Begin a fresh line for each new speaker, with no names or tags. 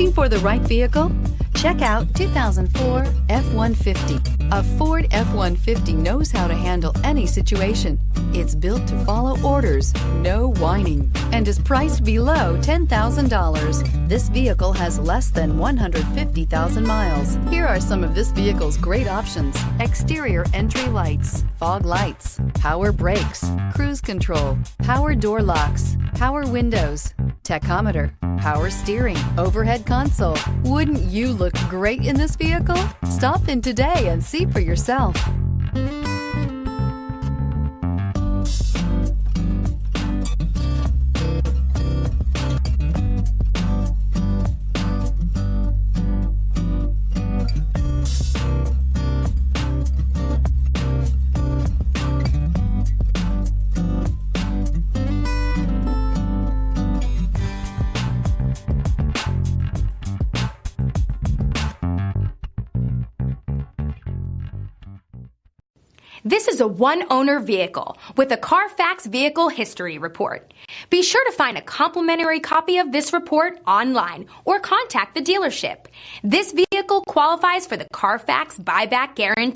Looking for the right vehicle? Check out 2004 F-150. A Ford F-150 knows how to handle any situation. It's built to follow orders, no whining, and is priced below $10,000. This vehicle has less than 150,000 miles. Here are some of this vehicle's great options: exterior entry lights, fog lights, power brakes, cruise control, power door locks, power windows, tachometer, power steering, overhead console. Wouldn't you look great in this vehicle? Stop in today and see for yourself.
This is a one-owner vehicle with a Carfax Vehicle History Report. Be sure to find a complimentary copy of this report online or contact the dealership. This vehicle qualifies for the Carfax Buyback Guarantee.